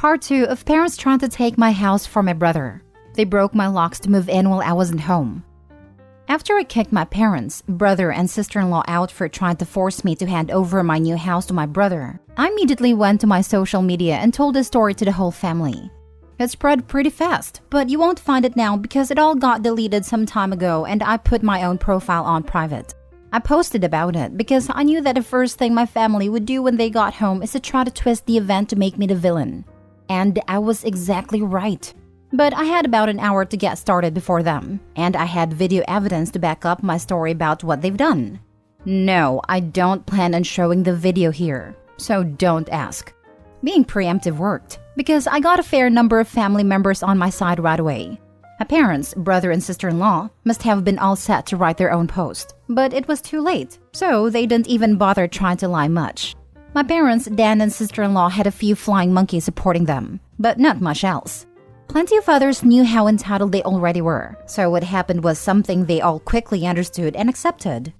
Part 2 of parents trying to take my house from my brother. They broke my locks to move in while I wasn't home. After I kicked my parents, brother, and sister-in-law out for trying to force me to hand over my new house to my brother, I immediately went to my social media and told the story to the whole family. It spread pretty fast, but you won't find it now because it all got deleted some time ago and I put my own profile on private. I posted about it because I knew that the first thing my family would do when they got home is to try to twist the event to make me the villain. And I was exactly right. But I had about an hour to get started before them, and I had video evidence to back up my story about what they've done. No, I don't plan on showing the video here, so don't ask. Being preemptive worked, because I got a fair number of family members on my side right away. My parents, brother, and sister-in-law must have been all set to write their own post, but it was too late, so they didn't even bother trying to lie much. My parents, Dan, and sister-in-law had a few flying monkeys supporting them, but not much else. Plenty of others knew how entitled they already were, so what happened was something they all quickly understood and accepted.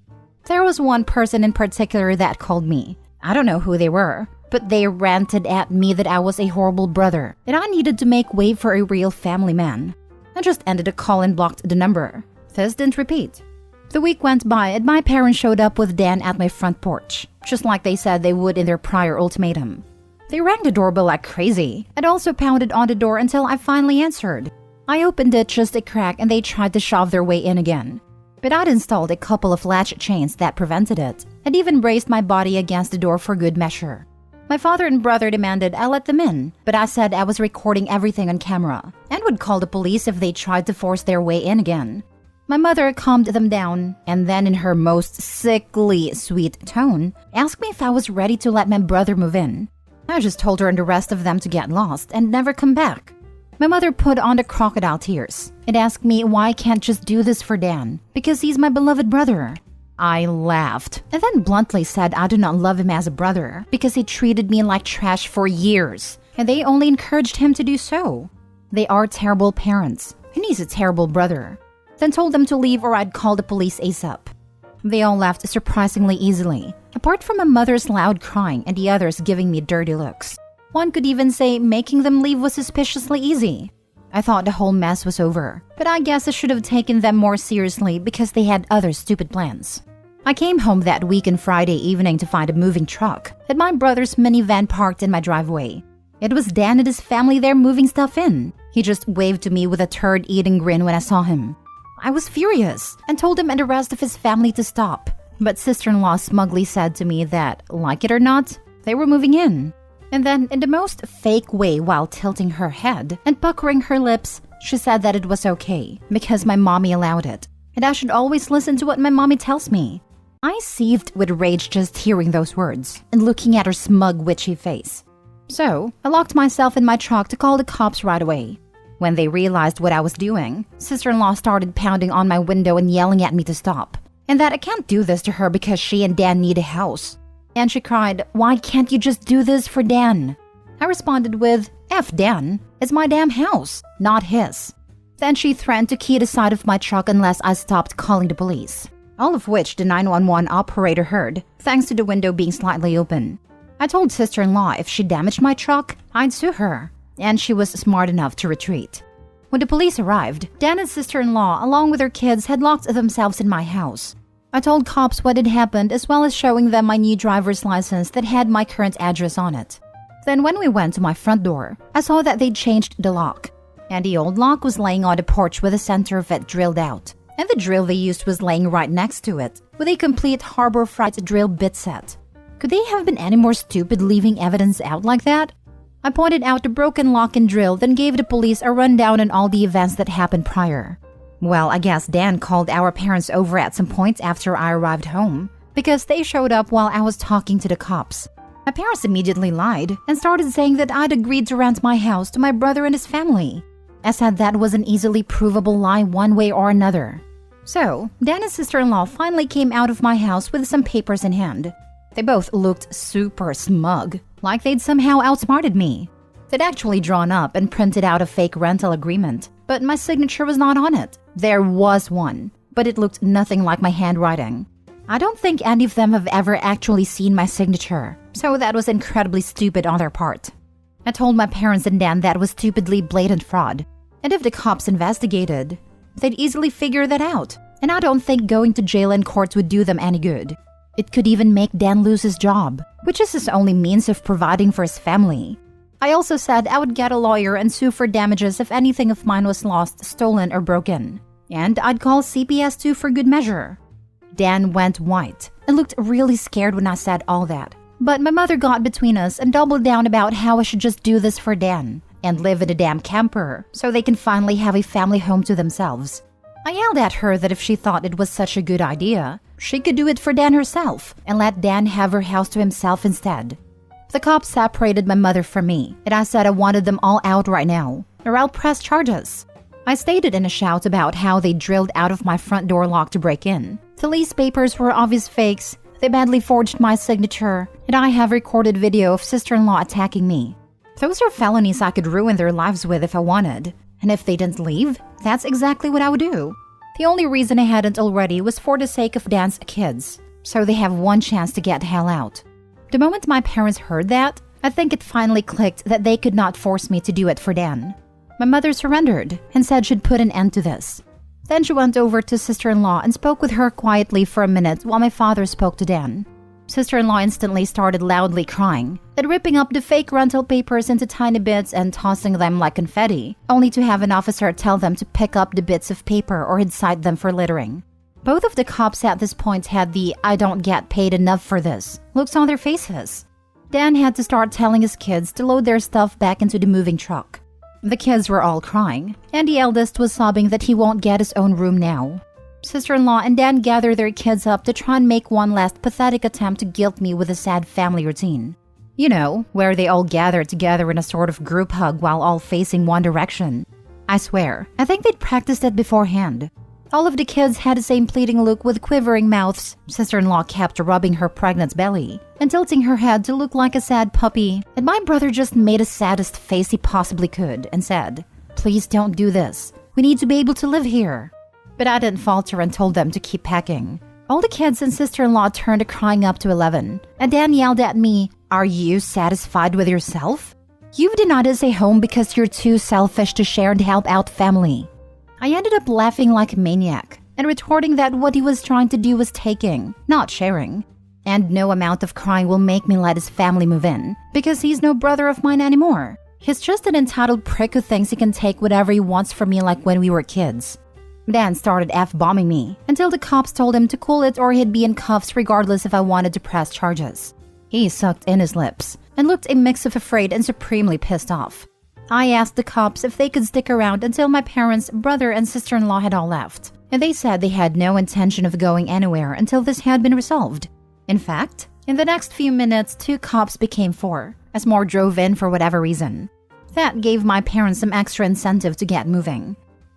There was one person in particular that called me. I don't know who they were, but they ranted at me that I was a horrible brother, that I needed to make way for a real family man. I just ended the call and blocked the number. This didn't repeat. The week went by and my parents showed up with Dan at my front porch, just like they said they would in their prior ultimatum. They rang the doorbell like crazy and also pounded on the door until I finally answered. I opened it just a crack and they tried to shove their way in again. But I'd installed a couple of latch chains that prevented it and even braced my body against the door for good measure. My father and brother demanded I let them in, but I said I was recording everything on camera and would call the police if they tried to force their way in again. My mother calmed them down and then in her most sickly sweet tone asked me if I was ready to let my brother move in. I just told her and the rest of them to get lost and never come back. My mother put on the crocodile tears and asked me why I can't just do this for Dan, because he's my beloved brother. I laughed and then bluntly said I do not love him as a brother because he treated me like trash for years and they only encouraged him to do so. They are terrible parents and he's a terrible brother. Then told them to leave or I'd call the police ASAP. They all left surprisingly easily, apart from my mother's loud crying and the others giving me dirty looks. One could even say making them leave was suspiciously easy. I thought the whole mess was over, but I guess I should have taken them more seriously because they had other stupid plans. I came home that week on Friday evening to find a moving truck and my brother's minivan parked in my driveway. It was Dan and his family there moving stuff in. He just waved to me with a turd-eating grin when I saw him. I was furious and told him and the rest of his family to stop. But sister-in-law smugly said to me that, like it or not, they were moving in. And then, in the most fake way while tilting her head and puckering her lips, she said that it was okay because my mommy allowed it, and I should always listen to what my mommy tells me. I seethed with rage just hearing those words and looking at her smug, witchy face. So, I locked myself in my truck to call the cops right away. When they realized what I was doing, sister-in-law started pounding on my window and yelling at me to stop, and that I can't do this to her because she and Dan need a house. And she cried, "Why can't you just do this for Dan?" I responded with, "F Dan, it's my damn house, not his." Then she threatened to key the side of my truck unless I stopped calling the police, all of which the 911 operator heard, thanks to the window being slightly open. I told sister-in-law if she damaged my truck, I'd sue her, and she was smart enough to retreat. When the police arrived, Dan and sister-in-law, along with their kids, had locked themselves in my house. I told cops what had happened as well as showing them my new driver's license that had my current address on it. Then when we went to my front door, I saw that they'd changed the lock, and the old lock was laying on the porch with the center of it drilled out, and the drill they used was laying right next to it, with a complete Harbor Freight drill bit set. Could they have been any more stupid leaving evidence out like that? I pointed out the broken lock and drill, then gave the police a rundown on all the events that happened prior. Well, I guess Dan called our parents over at some point after I arrived home, because they showed up while I was talking to the cops. My parents immediately lied and started saying that I'd agreed to rent my house to my brother and his family. I said that was an easily provable lie one way or another. So, Dan and sister-in-law finally came out of my house with some papers in hand. They both looked super smug, like they'd somehow outsmarted me. They'd actually drawn up and printed out a fake rental agreement, but my signature was not on it. There was one, but it looked nothing like my handwriting. I don't think any of them have ever actually seen my signature, so that was incredibly stupid on their part. I told my parents and Dan that was stupidly blatant fraud. And if the cops investigated, they'd easily figure that out. And I don't think going to jail and courts would do them any good. It could even make Dan lose his job, which is his only means of providing for his family. I also said I would get a lawyer and sue for damages if anything of mine was lost, stolen, or broken. And I'd call CPS too for good measure. Dan went white and looked really scared when I said all that. But my mother got between us and doubled down about how I should just do this for Dan and live in a damn camper so they can finally have a family home to themselves. I yelled at her that if she thought it was such a good idea, she could do it for Dan herself and let Dan have her house to himself instead. The cops separated my mother from me, and I said I wanted them all out right now, or I'll press charges. I stated in a shout about how they drilled out of my front door lock to break in. The lease papers were obvious fakes, they badly forged my signature, and I have recorded video of sister-in-law attacking me. Those are felonies I could ruin their lives with if I wanted. And if they didn't leave, that's exactly what I would do. The only reason I hadn't already was for the sake of Dan's kids, so they have one chance to get the hell out. The moment my parents heard that, I think it finally clicked that they could not force me to do it for Dan. My mother surrendered and said she'd put an end to this. Then she went over to sister-in-law and spoke with her quietly for a minute while my father spoke to Dan. Sister-in-law instantly started loudly crying, then ripping up the fake rental papers into tiny bits and tossing them like confetti, only to have an officer tell them to pick up the bits of paper or he'd cite them for littering. Both of the cops at this point had the "I don't get paid enough for this" looks on their faces. Dan had to start telling his kids to load their stuff back into the moving truck. The kids were all crying, and the eldest was sobbing that he won't get his own room now. Sister-in-law and Dan gathered their kids up to try and make one last pathetic attempt to guilt me with a sad family routine. You know, where they all gather together in a sort of group hug while all facing one direction. I swear, I think they'd practiced it beforehand. All of the kids had the same pleading look with quivering mouths. Sister-in-law kept rubbing her pregnant belly and tilting her head to look like a sad puppy, and my brother just made the saddest face he possibly could and said, "Please don't do this. We need to be able to live here." But I didn't falter and told them to keep packing. All the kids and sister-in-law turned crying up to 11, and Dan yelled at me, "Are you satisfied with yourself? You've denied us a home because you're too selfish to share and help out family." I ended up laughing like a maniac and retorting that what he was trying to do was taking, not sharing. And no amount of crying will make me let his family move in, because he's no brother of mine anymore. He's just an entitled prick who thinks he can take whatever he wants from me like when we were kids. Dan started F-bombing me until the cops told him to cool it or he'd be in cuffs regardless if I wanted to press charges. He sucked in his lips and looked a mix of afraid and supremely pissed off. I asked the cops if they could stick around until my parents, brother, and sister-in-law had all left, and they said they had no intention of going anywhere until this had been resolved. In fact, in the next few minutes, 2 cops became 4, as more drove in for whatever reason. That gave my parents some extra incentive to get moving.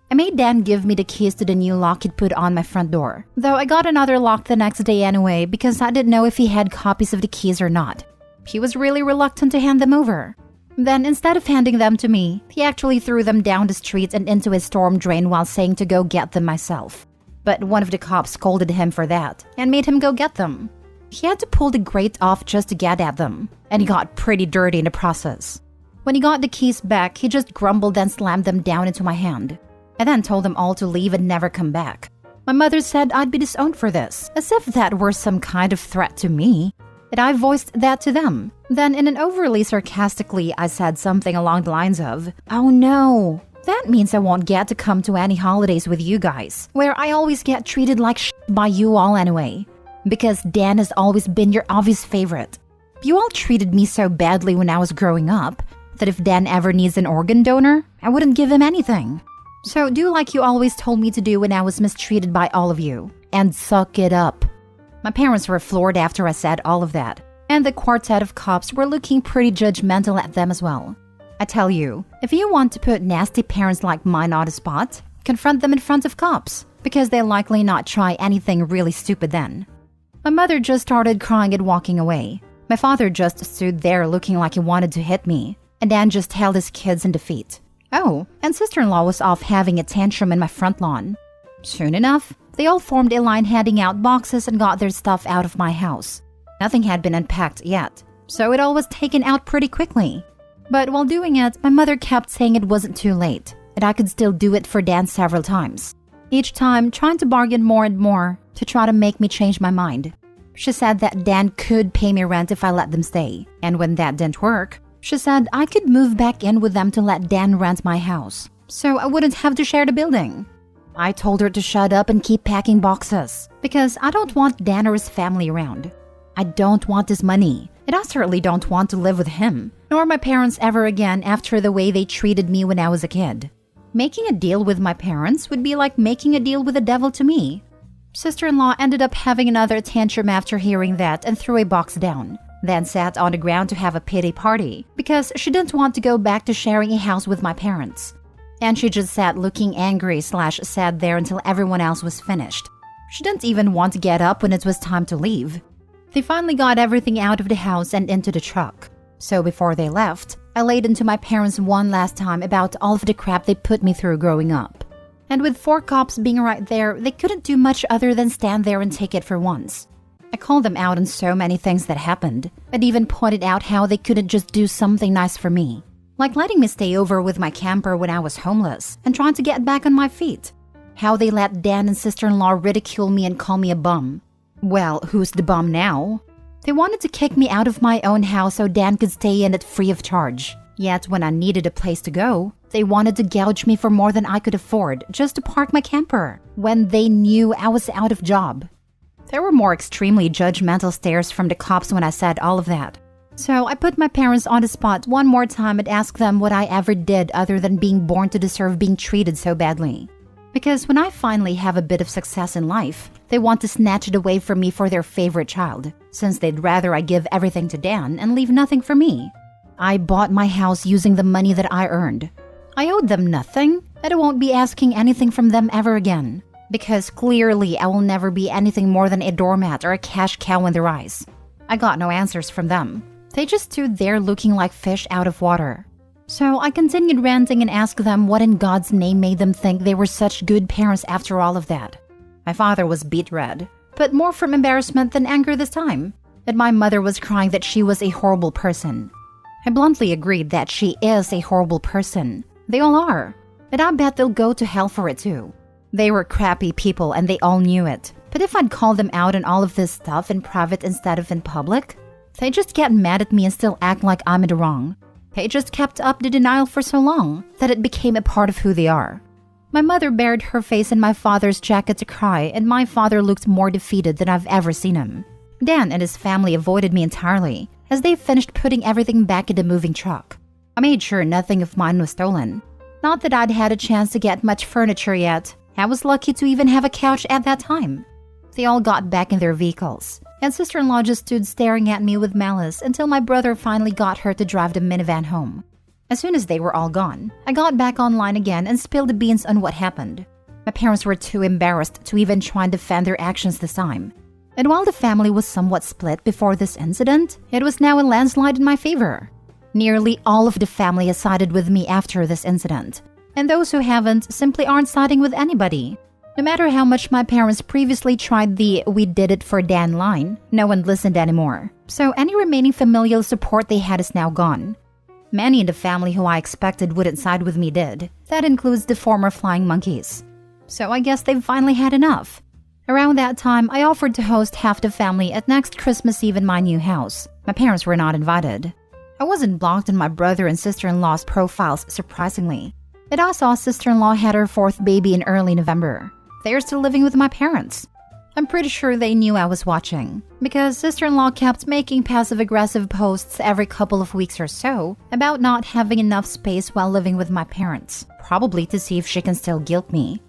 I made Dan give me the keys to the new lock he'd put on my front door, though I got another lock the next day anyway because I didn't know if he had copies of the keys or not. He was really reluctant to hand them over. Then, instead of handing them to me, he actually threw them down the street and into his storm drain while saying to go get them myself. But one of the cops scolded him for that and made him go get them. He had to pull the grate off just to get at them, and he got pretty dirty in the process. When he got the keys back, he just grumbled and slammed them down into my hand. I then told them all to leave and never come back. My mother said I'd be disowned for this, as if that were some kind of threat to me. And I voiced that to them. Then in an overly sarcastically, I said something along the lines of, "Oh no, that means I won't get to come to any holidays with you guys, where I always get treated like shit by you all anyway. Because Dan has always been your obvious favorite. You all treated me so badly when I was growing up, that if Dan ever needs an organ donor, I wouldn't give him anything. So do like you always told me to do when I was mistreated by all of you, and suck it up." My parents were floored after I said all of that, and the quartet of cops were looking pretty judgmental at them as well. I tell you, if you want to put nasty parents like mine on the spot, confront them in front of cops, because they'll likely not try anything really stupid then. My mother just started crying and walking away. My father just stood there looking like he wanted to hit me, and Dan just held his kids in defeat. Oh, and sister-in-law was off having a tantrum in my front lawn. Soon enough, they all formed a line handing out boxes and got their stuff out of my house. Nothing had been unpacked yet, so it all was taken out pretty quickly. But while doing it, my mother kept saying it wasn't too late, and I could still do it for Dan several times. Each time, trying to bargain more and more to try to make me change my mind. She said that Dan could pay me rent if I let them stay, and when that didn't work, she said I could move back in with them to let Dan rent my house, so I wouldn't have to share the building. I told her to shut up and keep packing boxes, because I don't want Dan or his family around. I don't want his money, and I certainly don't want to live with him, nor my parents ever again after the way they treated me when I was a kid. Making a deal with my parents would be like making a deal with the devil to me. Sister-in-law ended up having another tantrum after hearing that and threw a box down, then sat on the ground to have a pity party because she didn't want to go back to sharing a house with my parents. And she just sat looking angry/sad there until everyone else was finished. She didn't even want to get up when it was time to leave. They finally got everything out of the house and into the truck. So before they left, I laid into my parents one last time about all of the crap they put me through growing up. And with 4 cops being right there, they couldn't do much other than stand there and take it for once. I called them out on so many things that happened. I'd even pointed out how they couldn't just do something nice for me, like letting me stay over with my camper when I was homeless and trying to get back on my feet. How they let Dan and sister-in-law ridicule me and call me a bum. Well, who's the bum now? They wanted to kick me out of my own house so Dan could stay in it free of charge. Yet when I needed a place to go, they wanted to gouge me for more than I could afford just to park my camper when they knew I was out of job. There were more extremely judgmental stares from the cops when I said all of that. So I put my parents on the spot one more time and asked them what I ever did other than being born to deserve being treated so badly. Because when I finally have a bit of success in life, they want to snatch it away from me for their favorite child, since they'd rather I give everything to Dan and leave nothing for me. I bought my house using the money that I earned. I owed them nothing, and I won't be asking anything from them ever again. Because clearly I will never be anything more than a doormat or a cash cow in their eyes. I got no answers from them. They just stood there looking like fish out of water. So I continued ranting and asked them what in God's name made them think they were such good parents after all of that. My father was beet red, but more from embarrassment than anger this time. And my mother was crying that she was a horrible person. I bluntly agreed that she is a horrible person. They all are. And I bet they'll go to hell for it too. They were crappy people and they all knew it. But if I'd call them out on all of this stuff in private instead of in public, they just get mad at me and still act like I'm in the wrong. They just kept up the denial for so long that it became a part of who they are. My mother buried her face in my father's jacket to cry, and my father looked more defeated than I've ever seen him. Dan and his family avoided me entirely as they finished putting everything back in the moving truck. I made sure nothing of mine was stolen. Not that I'd had a chance to get much furniture yet. I was lucky to even have a couch at that time. They all got back in their vehicles, and sister-in-law just stood staring at me with malice until my brother finally got her to drive the minivan home. As soon as they were all gone, I got back online again and spilled the beans on what happened. My parents were too embarrassed to even try and defend their actions this time. And while the family was somewhat split before this incident, it was now a landslide in my favor. Nearly all of the family has sided with me after this incident, and those who haven't simply aren't siding with anybody. No matter how much my parents previously tried the "we did it for Dan" line, no one listened anymore. So any remaining familial support they had is now gone. Many in the family who I expected wouldn't side with me did. That includes the former flying monkeys. So I guess they've finally had enough. Around that time, I offered to host half the family at next Christmas Eve in my new house. My parents were not invited. I wasn't blocked on my brother and sister-in-law's profiles, surprisingly. And I saw sister-in-law had her 4th baby in early November. They're still living with my parents. I'm pretty sure they knew I was watching, because sister-in-law kept making passive-aggressive posts every couple of weeks or so about not having enough space while living with my parents, probably to see if she can still guilt me.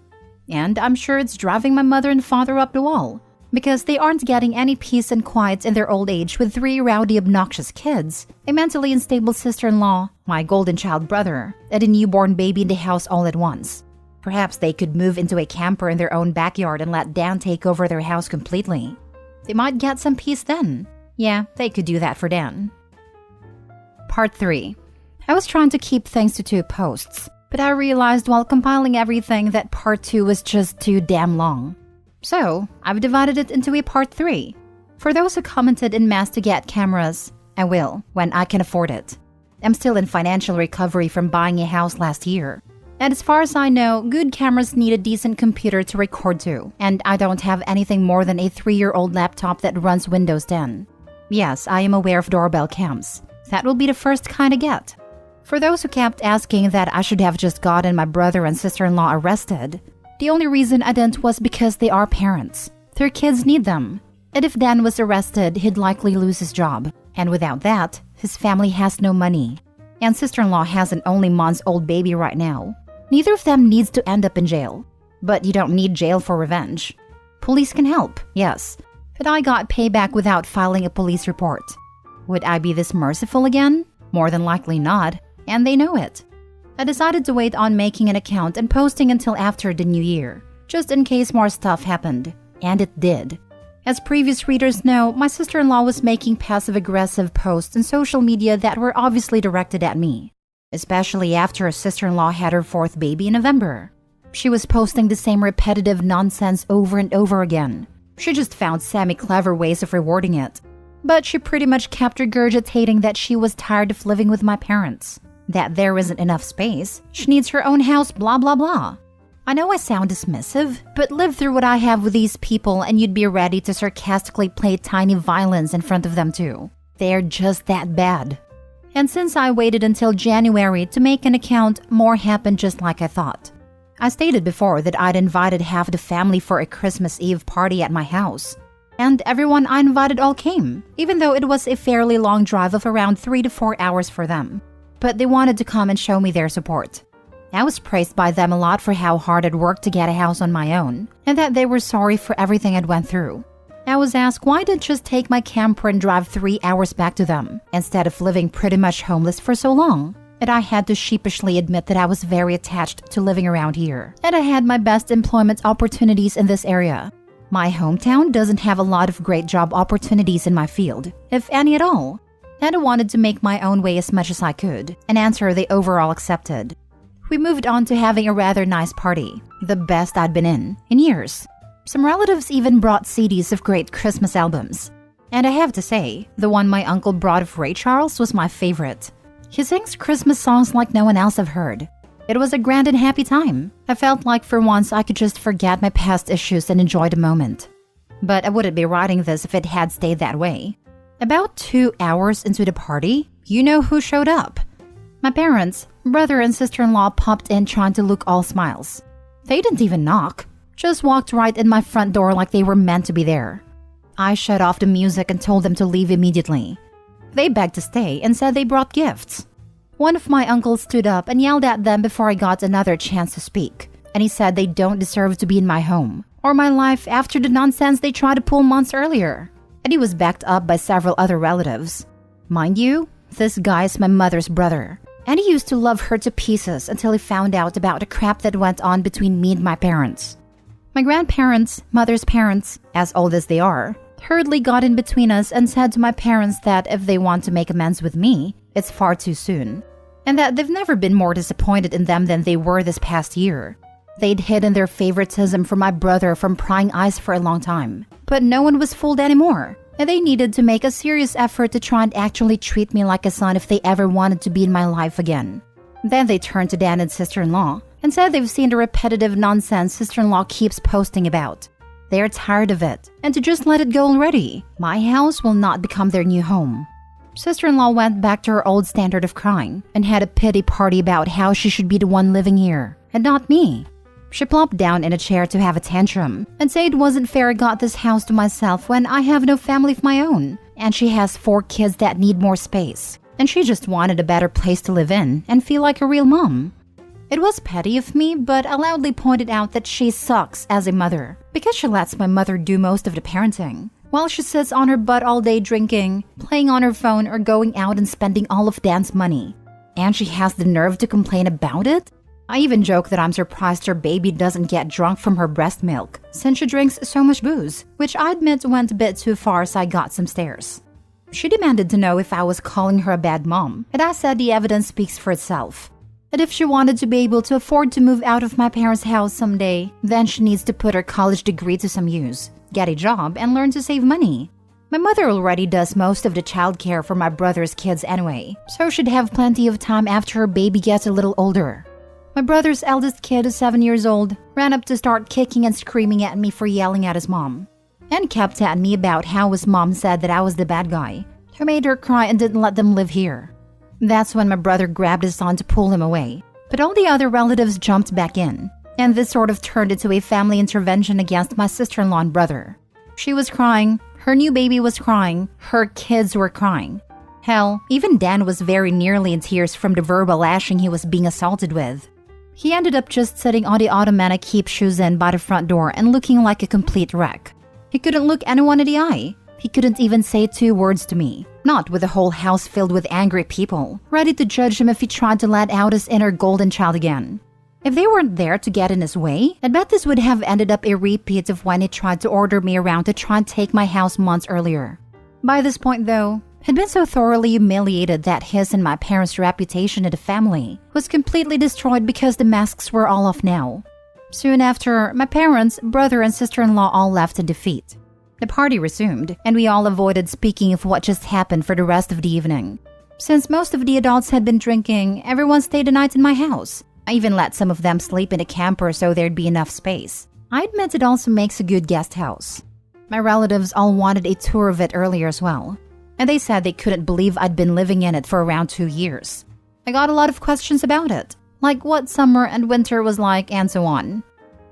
And I'm sure it's driving my mother and father up the wall, because they aren't getting any peace and quiet in their old age with 3 rowdy, obnoxious kids, a mentally unstable sister-in-law, my golden child brother, and a newborn baby in the house all at once. Perhaps they could move into a camper in their own backyard and let Dan take over their house completely. They might get some peace then. Yeah, they could do that for Dan. Part 3. I was trying to keep things to 2 posts, but I realized while compiling everything that part 2 was just too damn long. So, I've divided it into a part 3. For those who commented en masse to get cameras, I will, when I can afford it. I'm still in financial recovery from buying a house last year. And as far as I know, good cameras need a decent computer to record to, and I don't have anything more than a 3-year-old laptop that runs Windows 10. Yes, I am aware of doorbell cams. That will be the first kind I get. For those who kept asking that I should have just gotten my brother and sister-in-law arrested, the only reason I didn't was because they are parents. Their kids need them. And if Dan was arrested, he'd likely lose his job. And without that, his family has no money. And sister-in-law has an only months-old baby right now. Neither of them needs to end up in jail. But you don't need jail for revenge. Police can help, yes. But I got payback without filing a police report. Would I be this merciful again? More than likely not. And they know it. I decided to wait on making an account and posting until after the new year, just in case more stuff happened. And it did. As previous readers know, my sister-in-law was making passive-aggressive posts on social media that were obviously directed at me, especially after her sister-in-law had her 4th baby in November. She was posting the same repetitive nonsense over and over again. She just found semi-clever ways of rewarding it. But she pretty much kept regurgitating that she was tired of living with my parents, that there isn't enough space, she needs her own house, blah blah blah. I know I sound dismissive, but live through what I have with these people and you'd be ready to sarcastically play tiny violins in front of them too. They're just that bad. And since I waited until January to make an account, more happened just like I thought. I stated before that I'd invited half the family for a Christmas Eve party at my house. And everyone I invited all came, even though it was a fairly long drive of around 3 to 4 hours for them. But they wanted to come and show me their support. I was praised by them a lot for how hard I'd worked to get a house on my own, and that they were sorry for everything I'd went through. I was asked why I didn't just take my camper and drive 3 hours back to them, instead of living pretty much homeless for so long. And I had to sheepishly admit that I was very attached to living around here, and I had my best employment opportunities in this area. My hometown doesn't have a lot of great job opportunities in my field, if any at all. And I wanted to make my own way as much as I could, an answer they overall accepted. We moved on to having a rather nice party, the best I'd been in years. Some relatives even brought CDs of great Christmas albums. And I have to say, the one my uncle brought of Ray Charles was my favorite. He sings Christmas songs like no one else I've heard. It was a grand and happy time. I felt like for once I could just forget my past issues and enjoy the moment. But I wouldn't be writing this if it had stayed that way. About 2 hours into the party, you know who showed up. My parents, brother and sister-in-law popped in trying to look all smiles. They didn't even knock, just walked right in my front door like they were meant to be there. I shut off the music and told them to leave immediately. They begged to stay and said they brought gifts. One of my uncles stood up and yelled at them before I got another chance to speak, and he said they don't deserve to be in my home or my life after the nonsense they tried to pull months earlier. And he was backed up by several other relatives. Mind you, this guy is my mother's brother. And he used to love her to pieces until he found out about the crap that went on between me and my parents. My grandparents, mother's parents, as old as they are, hurriedly got in between us and said to my parents that if they want to make amends with me, it's far too soon. And that they've never been more disappointed in them than they were this past year. They'd hidden their favoritism for my brother from prying eyes for a long time. But no one was fooled anymore. And they needed to make a serious effort to try and actually treat me like a son if they ever wanted to be in my life again. Then they turned to Dan and sister-in-law and said they've seen the repetitive nonsense sister-in-law keeps posting about. They're tired of it, and to just let it go already. My house will not become their new home. Sister-in-law went back to her old standard of crying and had a pity party about how she should be the one living here, and not me. She plopped down in a chair to have a tantrum and said it wasn't fair I got this house to myself when I have no family of my own, and she has 4 kids that need more space, and she just wanted a better place to live in and feel like a real mom. It was petty of me, but I loudly pointed out that she sucks as a mother because she lets my mother do most of the parenting, while she sits on her butt all day drinking, playing on her phone, or going out and spending all of Dan's money. And she has the nerve to complain about it? I even joke that I'm surprised her baby doesn't get drunk from her breast milk, since she drinks so much booze, which I admit went a bit too far, so I got some stares. She demanded to know if I was calling her a bad mom, and I said the evidence speaks for itself. That if she wanted to be able to afford to move out of my parents' house someday, then she needs to put her college degree to some use, get a job, and learn to save money. My mother already does most of the childcare for my brother's kids anyway, so she'd have plenty of time after her baby gets a little older. My brother's eldest kid, who's 7 years old, ran up to start kicking and screaming at me for yelling at his mom, and kept at me about how his mom said that I was the bad guy, who made her cry and didn't let them live here. That's when my brother grabbed his son to pull him away, but all the other relatives jumped back in, and this sort of turned into a family intervention against my sister-in-law and brother. She was crying, her new baby was crying, her kids were crying. Hell, even Dan was very nearly in tears from the verbal lashing he was being assaulted with. He ended up just sitting on the ottoman I keep shoes in by the front door and looking like a complete wreck. He couldn't look anyone in the eye. He couldn't even say 2 words to me, not with the whole house filled with angry people, ready to judge him if he tried to let out his inner golden child again. If they weren't there to get in his way, I bet this would have ended up a repeat of when he tried to order me around to try and take my house months earlier. By this point, though, he'd been so thoroughly humiliated that his and my parents' reputation in the family was completely destroyed because the masks were all off now. Soon after, my parents, brother, and sister-in-law all left in defeat. The party resumed, and we all avoided speaking of what just happened for the rest of the evening. Since most of the adults had been drinking, everyone stayed the night in my house. I even let some of them sleep in a camper so there'd be enough space. I admit it also makes a good guest house. My relatives all wanted a tour of it earlier as well, and they said they couldn't believe I'd been living in it for around 2 years. I got a lot of questions about it, like what summer and winter was like and so on.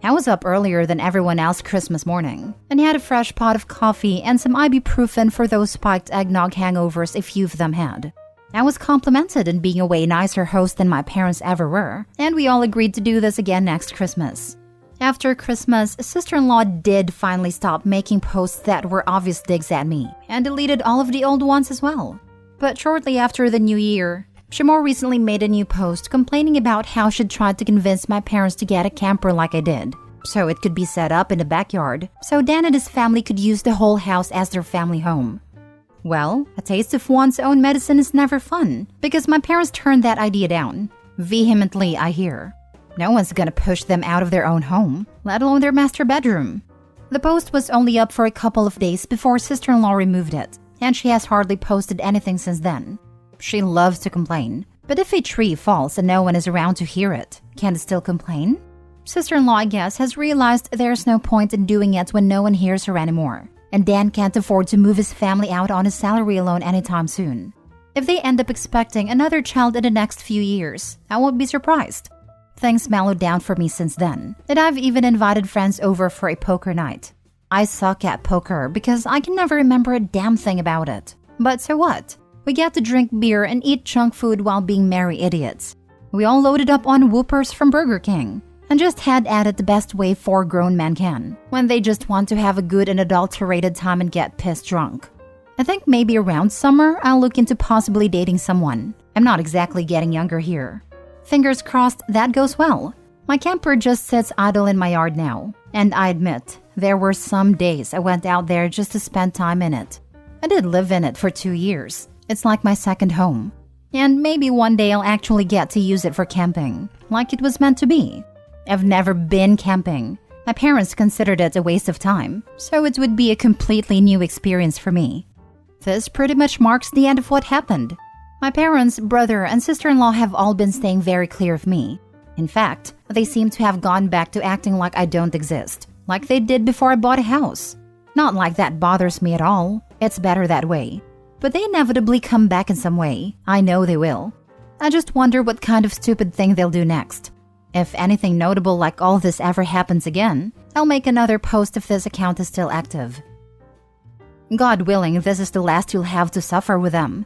I was up earlier than everyone else Christmas morning, and had a fresh pot of coffee and some ibuprofen for those spiked eggnog hangovers a few of them had. I was complimented in being a way nicer host than my parents ever were, and we all agreed to do this again next Christmas. After Christmas, sister-in-law did finally stop making posts that were obvious digs at me, and deleted all of the old ones as well. But shortly after the new year, she more recently made a new post complaining about how she'd tried to convince my parents to get a camper like I did, so it could be set up in the backyard, so Dan and his family could use the whole house as their family home. Well, a taste of one's own medicine is never fun, because my parents turned that idea down. Vehemently, I hear. No one's gonna push them out of their own home, let alone their master bedroom. The post was only up for a couple of days before sister-in-law removed it, and she has hardly posted anything since then. She loves to complain, but if a tree falls and no one is around to hear it, can it still complain? Sister-in-law, I guess, has realized there's no point in doing it when no one hears her anymore, and Dan can't afford to move his family out on his salary alone anytime soon. If they end up expecting another child in the next few years, I won't be surprised. Things mellowed down for me since then, and I've even invited friends over for a poker night. I suck at poker because I can never remember a damn thing about it. But so what? We get to drink beer and eat junk food while being merry idiots. We all loaded up on Whoopers from Burger King, and just had at it the best way 4 grown men can, when they just want to have a good and adulterated time and get pissed drunk. I think maybe around summer, I'll look into possibly dating someone. I'm not exactly getting younger here. Fingers crossed that goes well. My camper just sits idle in my yard now, and I admit, there were some days I went out there just to spend time in it. I did live in it for 2 years. It's like my second home. And maybe one day I'll actually get to use it for camping, like it was meant to be. I've never been camping. My parents considered it a waste of time, so it would be a completely new experience for me. This pretty much marks the end of what happened. My parents, brother, and sister-in-law have all been staying very clear of me. In fact, they seem to have gone back to acting like I don't exist, like they did before I bought a house. Not like that bothers me at all. It's better that way. But they inevitably come back in some way. I know they will. I just wonder what kind of stupid thing they'll do next. If anything notable like all this ever happens again, I'll make another post if this account is still active. God willing, this is the last you'll have to suffer with them.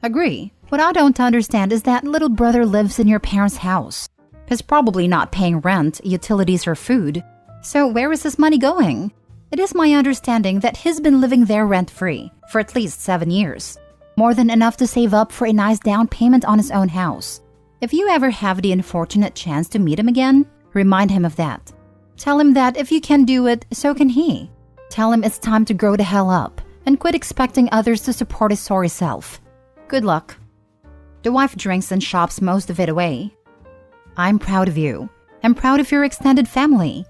Agree. What I don't understand is that little brother lives in your parents' house. He's probably not paying rent, utilities, or food. So where is his money going? It is my understanding that he's been living there rent-free for at least 7 years. More than enough to save up for a nice down payment on his own house. If you ever have the unfortunate chance to meet him again, remind him of that. Tell him that if you can do it, so can he. Tell him it's time to grow the hell up and quit expecting others to support his sorry self. Good luck. The wife drinks and shops most of it away. I'm proud of you. I'm proud of your extended family.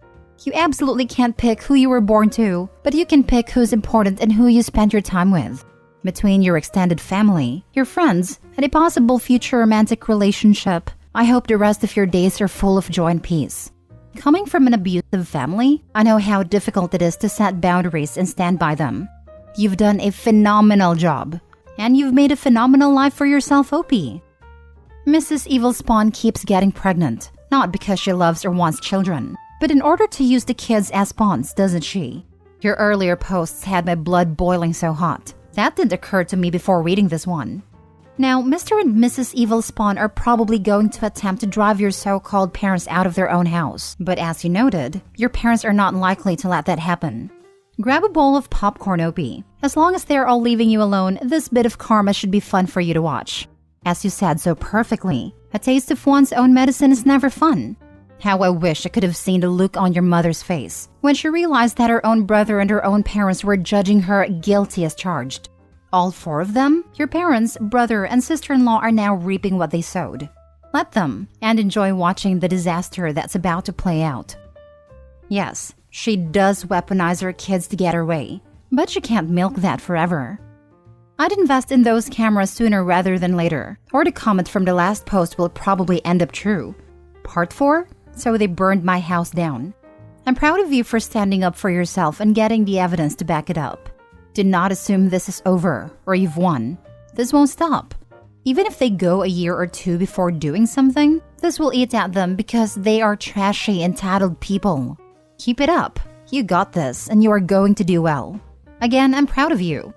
You absolutely can't pick who you were born to, but you can pick who's important and who you spend your time with. Between your extended family, your friends, and a possible future romantic relationship, I hope the rest of your days are full of joy and peace. Coming from an abusive family, I know how difficult it is to set boundaries and stand by them. You've done a phenomenal job, and you've made a phenomenal life for yourself, Opie. Mrs. Evil Spawn keeps getting pregnant, not because she loves or wants children, but in order to use the kids as spawns, doesn't she? Your earlier posts had my blood boiling so hot. That didn't occur to me before reading this one. Now, Mr. and Mrs. Evil Spawn are probably going to attempt to drive your so-called parents out of their own house, but as you noted, your parents are not likely to let that happen. Grab a bowl of popcorn, Opie. As long as they're all leaving you alone, this bit of karma should be fun for you to watch. As you said so perfectly, a taste of one's own medicine is never fun. How I wish I could have seen the look on your mother's face when she realized that her own brother and her own parents were judging her guilty as charged. All four of them, your parents, brother, and sister-in-law, are now reaping what they sowed. Let them, and enjoy watching the disaster that's about to play out. Yes, she does weaponize her kids to get her way, but she can't milk that forever. I'd invest in those cameras sooner rather than later, or the comment from the last post will probably end up true. Part 4? So they burned my house down. I'm proud of you for standing up for yourself and getting the evidence to back it up. Do not assume this is over or you've won. This won't stop. Even if they go a year or two before doing something, this will eat at them because they are trashy, entitled people. Keep it up. You got this and you are going to do well. Again, I'm proud of you.